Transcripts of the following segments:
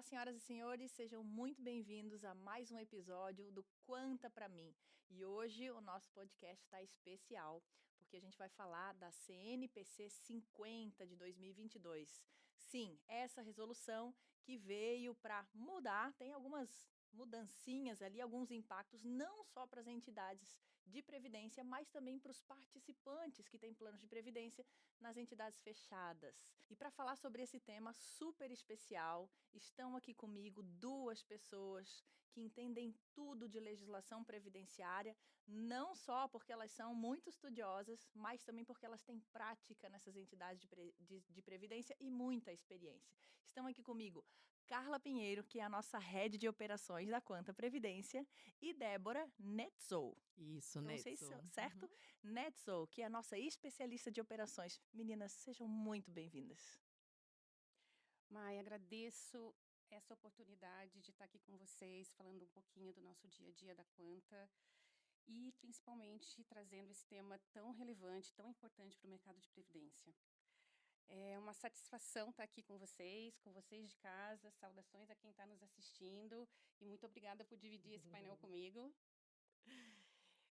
senhoras e senhores, sejam muito bem-vindos a mais um episódio do Quanta Pra Mim. E hoje o nosso podcast está especial, porque a gente vai falar da CNPC 50 de 2022. Sim, essa resolução que veio para mudar, tem algumas mudancinhas ali, alguns impactos, não só para as entidades de previdência, mas também para os participantes que têm planos de previdência nas entidades fechadas. E para falar sobre esse tema super especial, estão aqui comigo duas pessoas que entendem tudo de legislação previdenciária, não só porque elas são muito estudiosas, mas também porque elas têm prática nessas entidades de previdência e muita experiência. Estão aqui comigo Carla Pinheiro, que é a nossa head de operações da Quanta Previdência, e Débora Netzou. Isso, Pronunciei Netso. certo? Uhum. Netzou, que é a nossa especialista de operações. Meninas, sejam muito bem-vindas. Mai, agradeço essa oportunidade de estar aqui com vocês, falando um pouquinho do nosso dia a dia da Quanta e principalmente trazendo esse tema tão relevante, tão importante para o mercado de previdência. É uma satisfação estar aqui com vocês de casa. Saudações a quem está nos assistindo e muito obrigada por dividir esse painel comigo.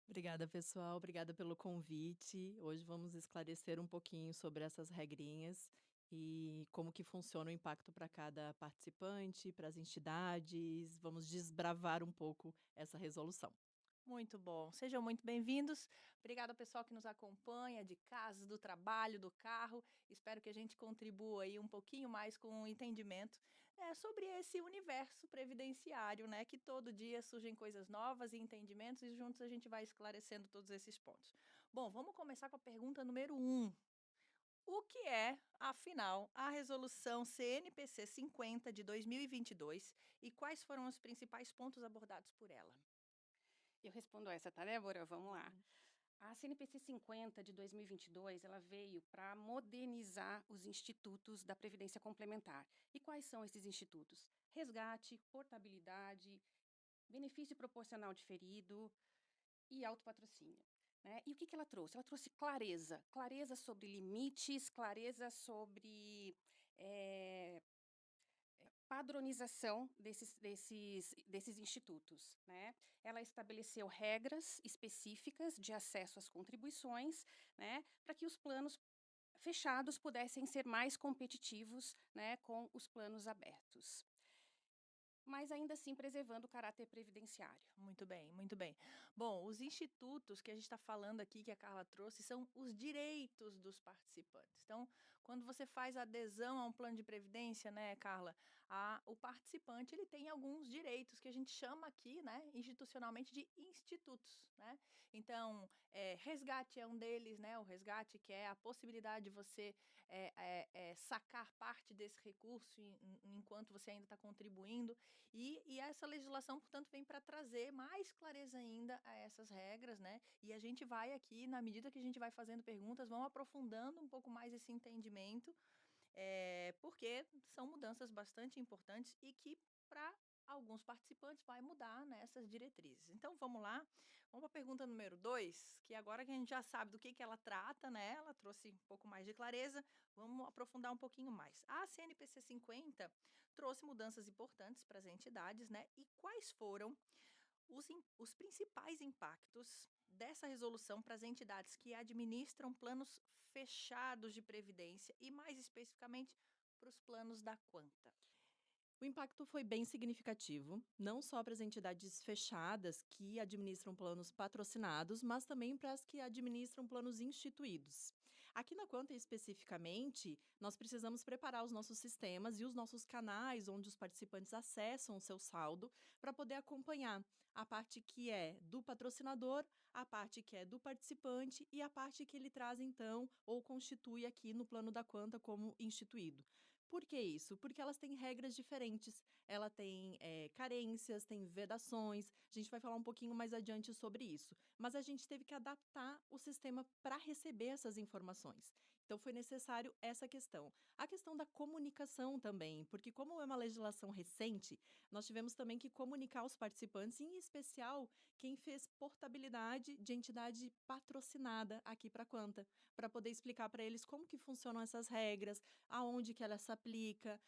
Obrigada, pessoal. Obrigada pelo convite. Hoje vamos esclarecer um pouquinho sobre essas regrinhas e como que funciona o impacto para cada participante, para as entidades. Vamos desbravar um pouco essa resolução. Muito bom. Sejam muito bem-vindos. Obrigada ao pessoal que nos acompanha de casa, do trabalho, do carro. Espero que a gente contribua aí um pouquinho mais com o entendimento sobre esse universo previdenciário, né? Que todo dia surgem coisas novas e entendimentos e juntos a gente vai esclarecendo todos esses pontos. Bom, vamos começar com a pergunta número um. O que é, afinal, a resolução CNPC 50 de 2022 e quais foram os principais pontos abordados por ela? Eu respondo essa, tá, Débora? Vamos lá. Uhum. A CNPC 50 de 2022, ela veio para modernizar os institutos da Previdência Complementar. E quais são esses institutos? Resgate, portabilidade, benefício proporcional diferido e autopatrocínio. Né? E o que ela trouxe? Ela trouxe clareza, clareza sobre limites, clareza sobre eh, padronização desses institutos, né? Ela estabeleceu regras específicas de acesso às contribuições, né, para que os planos fechados pudessem ser mais competitivos, né, com os planos abertos, mas ainda assim preservando o caráter previdenciário. Muito bem, muito bem. Bom, os institutos que a gente está falando aqui, que a Carla trouxe, são os direitos dos participantes. Então, quando você faz adesão a um plano de previdência, né, Carla, o participante ele tem alguns direitos que a gente chama aqui, né, institucionalmente de institutos, né? Então, resgate é um deles, né? O resgate que é a possibilidade de você sacar parte desse recurso enquanto você ainda está contribuindo. E essa legislação, portanto, vem para trazer mais clareza ainda a essas regras, né? E a gente vai aqui, na medida que a gente vai fazendo perguntas, vão aprofundando um pouco mais esse entendimento, porque são mudanças bastante importantes e que, para alguns participantes, vai mudar nessas diretrizes. Então, vamos lá. Vamos para a pergunta número 2, que agora que a gente já sabe do que ela trata, né? Ela trouxe um pouco mais de clareza, vamos aprofundar um pouquinho mais. A CNPC 50 trouxe mudanças importantes para as entidades, né? E quais foram os principais impactos dessa resolução para as entidades que administram planos fechados de previdência e, mais especificamente, para os planos da Quanta? O impacto foi bem significativo, não só para as entidades fechadas que administram planos patrocinados, mas também para as que administram planos instituídos. Aqui na Quanta, especificamente, nós precisamos preparar os nossos sistemas e os nossos canais onde os participantes acessam o seu saldo para poder acompanhar a parte que é do patrocinador, a parte que é do participante e a parte que ele traz, então, ou constitui aqui no plano da Quanta como instituído. Por que isso? Porque elas têm regras diferentes, ela tem, carências, tem vedações, a gente vai falar um pouquinho mais adiante sobre isso, mas a gente teve que adaptar o sistema para receber essas informações. Então foi necessário essa questão. A questão da comunicação também, porque como é uma legislação recente, nós tivemos também que comunicar aos participantes, em especial quem fez portabilidade de entidade patrocinada aqui para a Quanta, para poder explicar para eles como que funcionam essas regras, aonde que ela se aplica,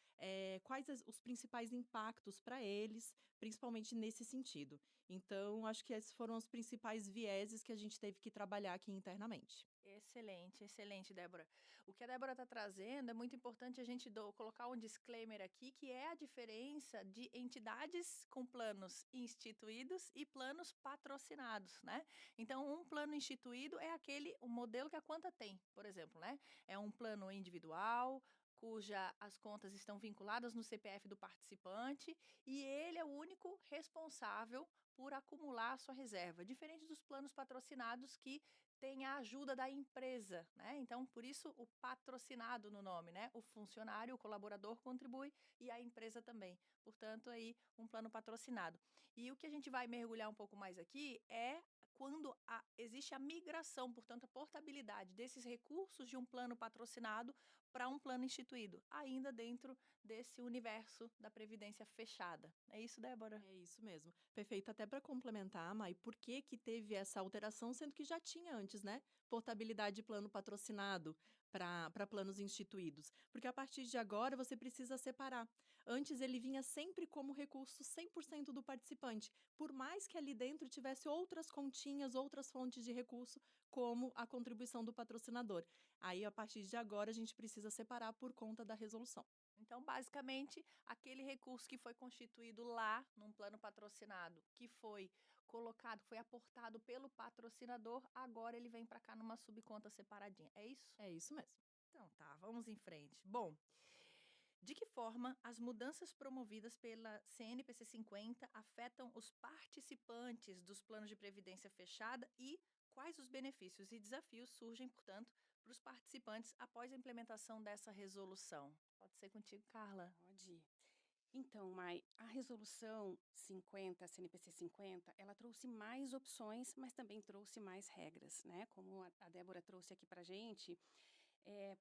quais os principais impactos para eles, principalmente nesse sentido. Então, acho que esses foram os principais vieses que a gente teve que trabalhar aqui internamente. Excelente, excelente, Débora. O que a Débora está trazendo é muito importante a gente colocar um disclaimer aqui, que é a diferença de entidades com planos instituídos e planos patrocinados, né? Então, um plano instituído é o modelo que a Quanta tem, por exemplo, né? É um plano individual, cuja as contas estão vinculadas no CPF do participante e ele é o único responsável por acumular a sua reserva, diferente dos planos patrocinados que tem a ajuda da empresa, né? Então, por isso o patrocinado no nome, né? O funcionário, o colaborador contribui e a empresa também. Portanto, aí um plano patrocinado. E o que a gente vai mergulhar um pouco mais aqui é quando existe a migração, portanto, a portabilidade desses recursos de um plano patrocinado para um plano instituído, ainda dentro desse universo da previdência fechada. É isso, Débora? É isso mesmo. Perfeito. Até para complementar, Mai, por que que teve essa alteração, sendo que já tinha antes, né? Portabilidade de plano patrocinado para planos instituídos. Porque a partir de agora você precisa separar. Antes ele vinha sempre como recurso 100% do participante, por mais que ali dentro tivesse outras continhas, outras fontes de recurso, como a contribuição do patrocinador. Aí, a partir de agora, a gente precisa separar por conta da resolução. Então, basicamente, aquele recurso que foi constituído lá num plano patrocinado, que foi colocado, foi aportado pelo patrocinador, agora ele vem para cá numa subconta separadinha. É isso? É isso mesmo. Então tá, vamos em frente. Bom, de que forma as mudanças promovidas pela CNPC 50 afetam os participantes dos planos de previdência fechada e quais os benefícios e desafios surgem, portanto, para os participantes após a implementação dessa resolução? Pode ser contigo, Carla. Pode. Então, Mai, a resolução 50, a CNPC 50, ela trouxe mais opções, mas também trouxe mais regras, né? Como a Débora trouxe aqui para gente.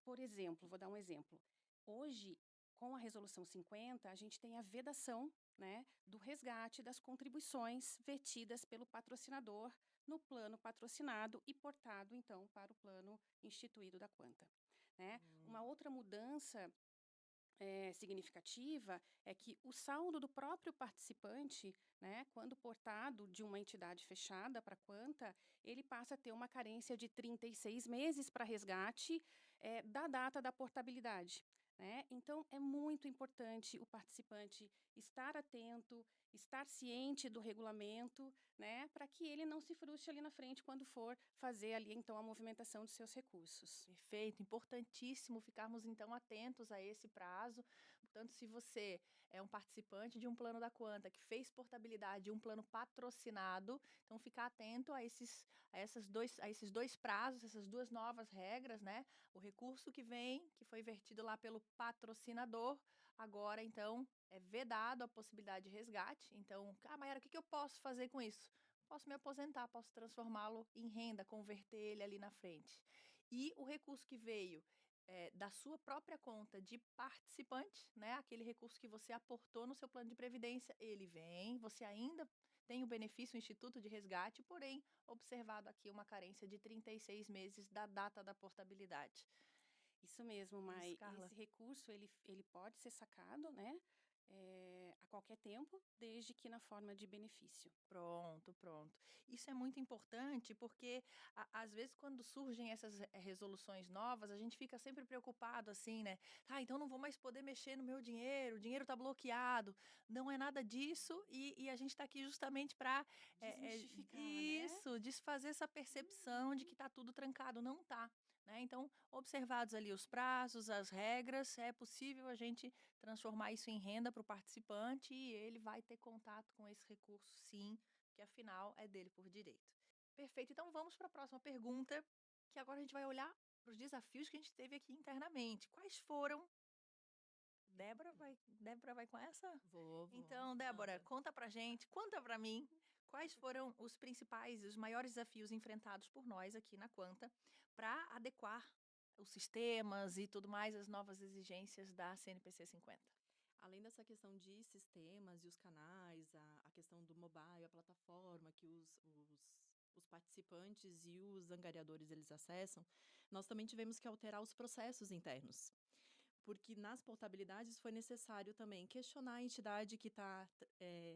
Por exemplo, vou dar um exemplo. Hoje, com a resolução 50, a gente tem a vedação, né, do resgate das contribuições vertidas pelo patrocinador no plano patrocinado e portado, então, para o plano instituído da Quanta. Né? Uma outra mudança significativa é que o saldo do próprio participante, né, quando portado de uma entidade fechada para a Quanta, ele passa a ter uma carência de 36 meses para resgate da data da portabilidade. Né? Então, é muito importante o participante estar atento, estar ciente do regulamento, né, para que ele não se frustre ali na frente quando for fazer ali, então, a movimentação dos seus recursos. Perfeito, importantíssimo ficarmos então atentos a esse prazo. Portanto, se você é um participante de um plano da Quanta que fez portabilidade de um plano patrocinado, então ficar atento a esses dois prazos, essas duas novas regras, né? O recurso que vem, que foi vertido lá pelo patrocinador, agora então é vedado a possibilidade de resgate. Então, Mayara, o que eu posso fazer com isso? Posso me aposentar, posso transformá-lo em renda, converter ele ali na frente. E o recurso que veio da sua própria conta de participante, né? Aquele recurso que você aportou no seu plano de previdência, ele vem, você ainda tem o benefício, o Instituto de Resgate, porém, observado aqui uma carência de 36 meses da data da portabilidade. Isso mesmo, É isso, Mai. Carla? Esse recurso ele pode ser sacado, né, a qualquer tempo, desde que na forma de benefício. Pronto, pronto. Isso é muito importante porque, às vezes, quando surgem essas resoluções novas, a gente fica sempre preocupado assim, né? Ah, então não vou mais poder mexer no meu dinheiro, o dinheiro está bloqueado. Não é nada disso e a gente está aqui justamente para Desmistificar, né? isso, desfazer essa percepção de que está tudo trancado. Não está. Né? Então, observados ali os prazos, as regras, é possível a gente transformar isso em renda para o participante e ele vai ter contato com esse recurso, sim, que afinal é dele por direito. Perfeito. Então vamos para a próxima pergunta, que agora a gente vai olhar para os desafios que a gente teve aqui internamente. Quais foram? Débora vai com essa? Vou, Então, Débora, manda. conta pra gente, conta pra mim, quais foram os principais, os maiores desafios enfrentados por nós aqui na Quanta para adequar os sistemas e tudo mais, as novas exigências da CNPC 50? Além dessa questão de sistemas e os canais, a questão do mobile, a plataforma que os participantes e os angariadores eles acessam, nós também tivemos que alterar os processos internos. Porque nas portabilidades foi necessário também questionar a entidade que está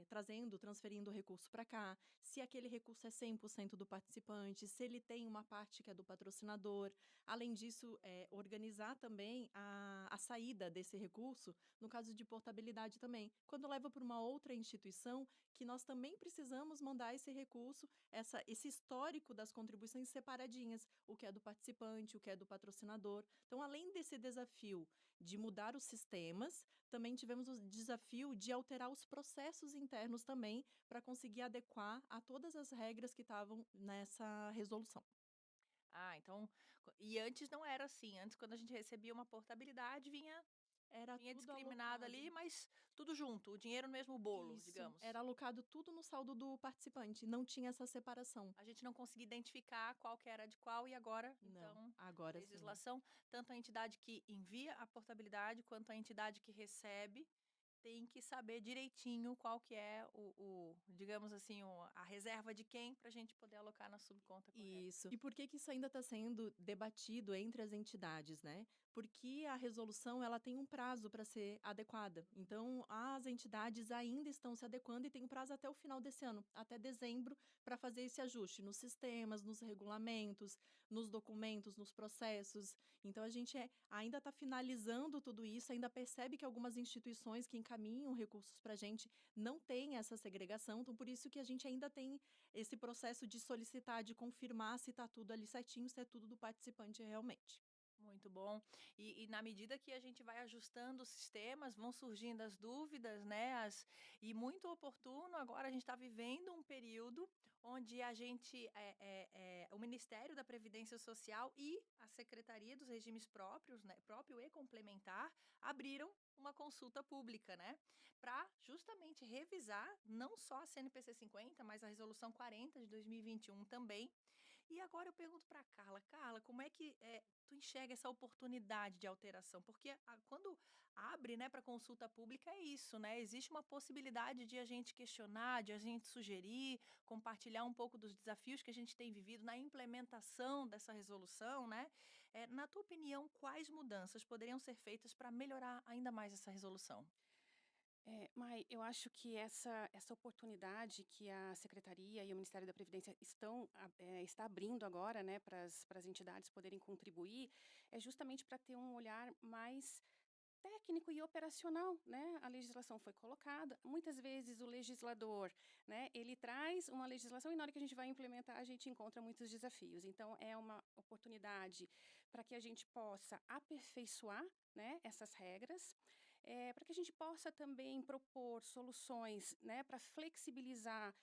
trazendo, transferindo o recurso para cá, se aquele recurso é 100% do participante, se ele tem uma parte que é do patrocinador. Além disso, organizar também a saída desse recurso, no caso de portabilidade também, quando leva para uma outra instituição, que nós também precisamos mandar esse recurso, esse histórico das contribuições separadinhas, o que é do participante, o que é do patrocinador. Então, além desse desafio de mudar os sistemas, também tivemos o desafio de alterar os processos internos também, para conseguir adequar a todas as regras que estavam nessa resolução. Ah, então e antes não era assim, antes quando a gente recebia uma portabilidade Era vinha tudo discriminado alocado. ali, mas tudo junto, o dinheiro no mesmo bolo, Isso, era digamos. alocado tudo no saldo do participante, não tinha essa separação. A gente não conseguia identificar qual que era de qual e agora, Não, então, a agora sim. legislação, tanto a entidade que envia a portabilidade quanto a entidade que recebe, tem que saber direitinho qual que é digamos assim, a reserva de quem para a gente poder alocar na subconta correta. Isso. E por que que isso ainda está sendo debatido entre as entidades, né? Porque a resolução ela tem um prazo para ser adequada. Então, as entidades ainda estão se adequando e tem um prazo até o final desse ano, até dezembro, para fazer esse ajuste nos sistemas, nos regulamentos, nos documentos, nos processos. Então, a gente ainda está finalizando tudo isso, ainda percebe que algumas instituições que encaminham recursos para a gente não têm essa segregação. Então, por isso que a gente ainda tem esse processo de solicitar, de confirmar se está tudo ali certinho, se é tudo do participante realmente. Muito bom. E na medida que a gente vai ajustando os sistemas, vão surgindo as dúvidas, né? E muito oportuno, agora a gente está vivendo um período onde a gente, o Ministério da Previdência Social e a Secretaria dos Regimes Próprios, né, próprio e complementar, abriram uma consulta pública, né? Para justamente revisar não só a CNPC 50, mas a Resolução 40 de 2021 também. E agora eu pergunto para Carla, Carla, como é que tu enxerga essa oportunidade de alteração? Porque quando abre, né, para consulta pública é isso, né? Existe uma possibilidade de a gente questionar, de a gente sugerir, compartilhar um pouco dos desafios que a gente tem vivido na implementação dessa resolução, né? Na tua opinião, quais mudanças poderiam ser feitas para melhorar ainda mais essa resolução? Mai, eu acho que essa oportunidade que a secretaria e o Ministério da Previdência está abrindo agora, né, para as entidades poderem contribuir, é justamente para ter um olhar mais técnico e operacional, né? A legislação foi colocada, muitas vezes o legislador, né, ele traz uma legislação e na hora que a gente vai implementar, a gente encontra muitos desafios. Então é uma oportunidade para que a gente possa aperfeiçoar, né, essas regras, para que a gente possa também propor soluções, né, para flexibilizar,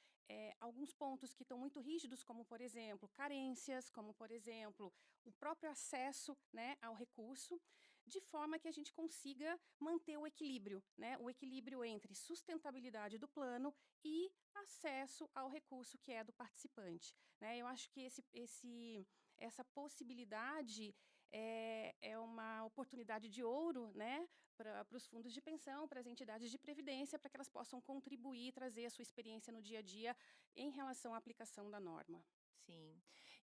alguns pontos que estão muito rígidos, como, por exemplo, carências, como, por exemplo, o próprio acesso, né, ao recurso, de forma que a gente consiga manter o equilíbrio, né, o equilíbrio entre sustentabilidade do plano e acesso ao recurso que é do participante, né. Eu acho que essa possibilidade é uma oportunidade de ouro, né, para os fundos de pensão, para as entidades de previdência, para que elas possam contribuir e trazer a sua experiência no dia a dia em relação à aplicação da norma. Sim,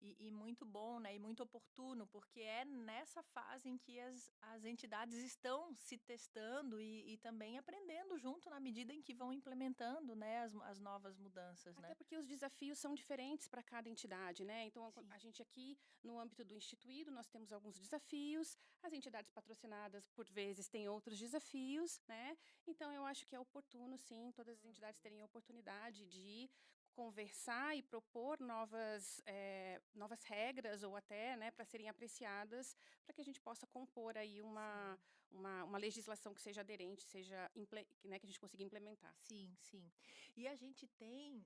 e muito bom, né, e muito oportuno, porque é nessa fase em que as entidades estão se testando e também aprendendo junto na medida em que vão implementando, né, as novas mudanças, Até né. porque os desafios são diferentes para cada entidade, né? Então, Sim. a gente aqui, no âmbito do instituído, nós temos alguns desafios, as entidades patrocinadas, por vezes, têm outros desafios, né? Então, eu acho que é oportuno, sim, todas as entidades Uhum. terem a oportunidade de conversar e propor novas regras ou até, né, para serem apreciadas, para que a gente possa compor aí Sim. uma legislação que seja aderente, né, que a gente consiga implementar. Sim, sim. E a gente tem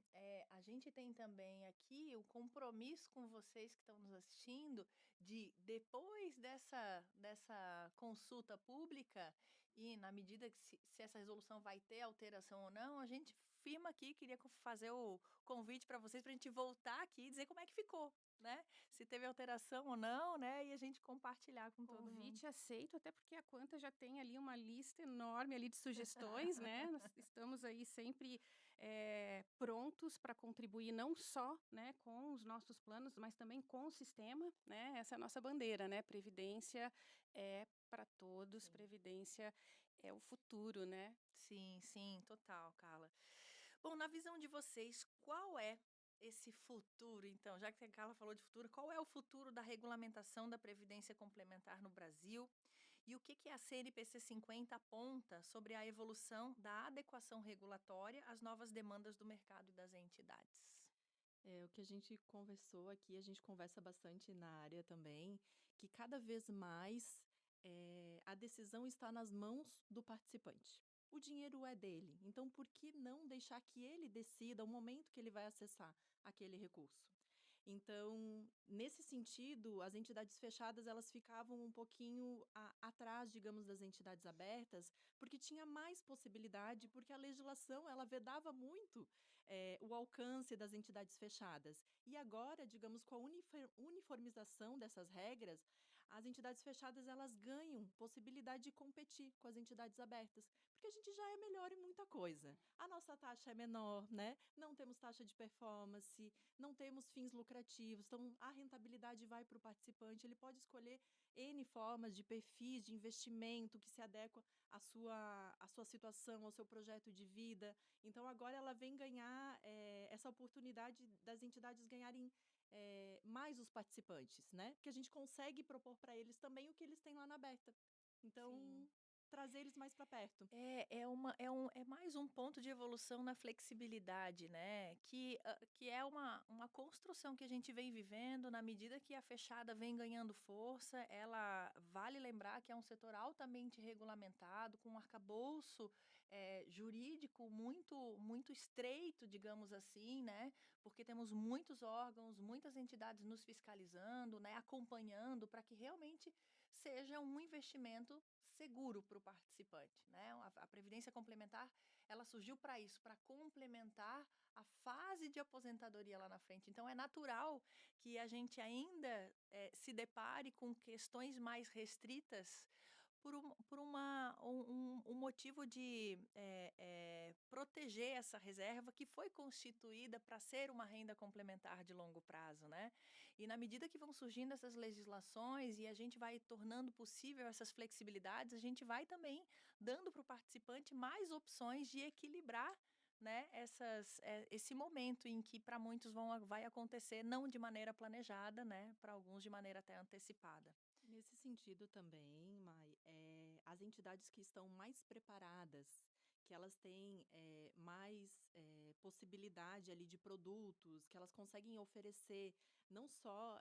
também aqui o compromisso com vocês que estão nos assistindo de, depois dessa consulta pública, e na medida que se essa resolução vai ter alteração ou não, a gente firma aqui, queria fazer o convite para vocês, para a gente voltar aqui e dizer como é que ficou, né? Se se teve alteração ou não, né? E a gente compartilhar com todo mundo. Convite aceito, até porque a Quanta já tem ali uma lista enorme ali de sugestões, né? Nós estamos aí sempre prontos para contribuir não só, né, com os nossos planos, mas também com o sistema, né? Essa é a nossa bandeira, né? Previdência é para todos, Sim. previdência é o futuro, né? Sim, sim, total, Carla. Bom, na visão de vocês, qual é esse futuro, então? Já que a Carla falou de futuro, qual é o futuro da regulamentação da Previdência Complementar no Brasil? E o que a CNPC 50 aponta sobre a evolução da adequação regulatória às novas demandas do mercado e das entidades? O que a gente conversou aqui, a gente conversa bastante na área também, que cada vez mais a decisão está nas mãos do participante. O dinheiro é dele, então por que não deixar que ele decida o momento que ele vai acessar aquele recurso? Então, nesse sentido, as entidades fechadas elas ficavam um pouquinho atrás, digamos, das entidades abertas, porque tinha mais possibilidade, porque a legislação ela vedava muito o alcance das entidades fechadas. E agora, digamos, com a uniformização dessas regras, as entidades fechadas elas ganham possibilidade de competir com as entidades abertas, porque a gente já é melhor em muita coisa. A nossa taxa é menor, né? Não temos taxa de performance, não temos fins lucrativos, então a rentabilidade vai para o participante, ele pode escolher N formas de perfis de investimento que se adequa à sua situação, ao seu projeto de vida. Então agora ela vem ganhar essa oportunidade das entidades ganharem mais os participantes, né? Porque a gente consegue propor para eles também o que eles têm lá na aberta. Sim. Então, trazer eles mais para perto. É mais um ponto de evolução na flexibilidade, né? Que é uma construção que a gente vem vivendo na medida que a fechada vem ganhando força. Ela vale lembrar que é um setor altamente regulamentado, com um arcabouço jurídico muito estreito, digamos assim, né? Porque temos muitos órgãos, muitas entidades nos fiscalizando, né? Acompanhando para que realmente seja um investimento seguro para o participante, né? A previdência complementar, ela surgiu para isso, para complementar a fase de aposentadoria lá na frente. Então, é natural que a gente ainda se depare com questões mais restritas por um motivo de proteger essa reserva que foi constituída para ser uma renda complementar de longo prazo, né? E na medida que vão surgindo essas legislações e a gente vai tornando possível essas flexibilidades, a gente vai também dando para o participante mais opções de equilibrar, né, esse momento em que para muitos vai acontecer não de maneira planejada, né, para alguns de maneira até antecipada. Nesse sentido também, Mai, as entidades que estão mais preparadas, que elas têm mais possibilidade ali de produtos, que elas conseguem oferecer não só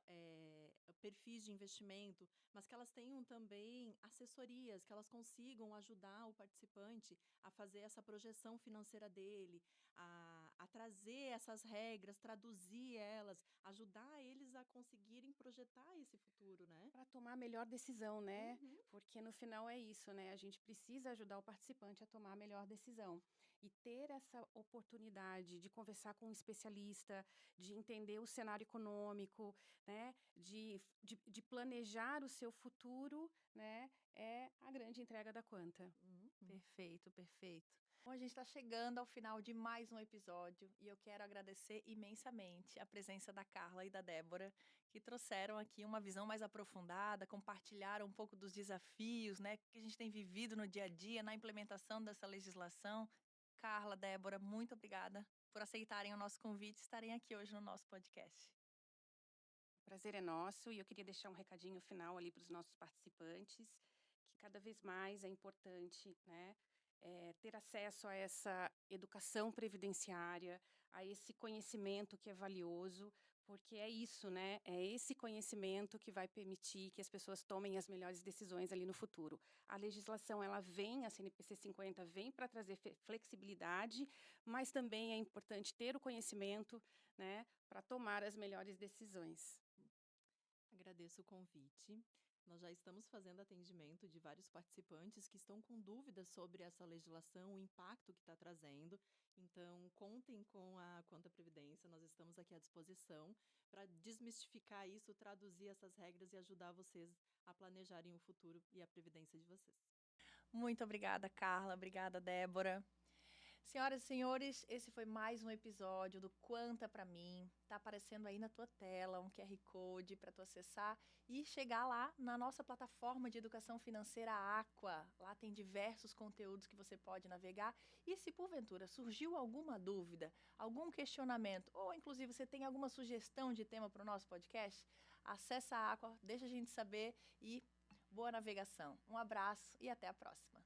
perfis de investimento, mas que elas tenham também assessorias, que elas consigam ajudar o participante a fazer essa projeção financeira dele, a trazer essas regras, traduzir elas, ajudar eles a conseguirem projetar esse futuro, né? Para tomar a melhor decisão, né? Uhum. Porque no final é isso, né? A gente precisa ajudar o participante a tomar a melhor decisão. E ter essa oportunidade de conversar com um especialista, de entender o cenário econômico, né? De planejar o seu futuro, né? É a grande entrega da Quanta. Uhum. Perfeito, perfeito. Bom, a gente está chegando ao final de mais um episódio e eu quero agradecer imensamente a presença da Carla e da Débora, que trouxeram aqui uma visão mais aprofundada, compartilharam um pouco dos desafios, né, que a gente tem vivido no dia a dia na implementação dessa legislação. Carla, Débora, muito obrigada por aceitarem o nosso convite e estarem aqui hoje no nosso podcast. O prazer é nosso e eu queria deixar um recadinho final ali para os nossos participantes, que cada vez mais é importante, né, ter acesso a essa educação previdenciária, a esse conhecimento que é valioso, porque é isso, né, é esse conhecimento que vai permitir que as pessoas tomem as melhores decisões ali no futuro. A legislação, ela vem, a CNPC 50 vem para trazer flexibilidade, mas também é importante ter o conhecimento, né, para tomar as melhores decisões. Agradeço o convite. Nós já estamos fazendo atendimento de vários participantes que estão com dúvidas sobre essa legislação, o impacto que está trazendo. Então, contem com a Conta Previdência, nós estamos aqui à disposição para desmistificar isso, traduzir essas regras e ajudar vocês a planejarem o futuro e a previdência de vocês. Muito obrigada, Carla. Obrigada, Débora. Senhoras e senhores, esse foi mais um episódio do Quanta Pra Mim. Tá aparecendo aí na tua tela um QR Code para tu acessar e chegar lá na nossa plataforma de educação financeira Aqua. Lá tem diversos conteúdos que você pode navegar. E se porventura surgiu alguma dúvida, algum questionamento, ou inclusive você tem alguma sugestão de tema para o nosso podcast, acessa a Aqua, deixa a gente saber e boa navegação. Um abraço e até a próxima.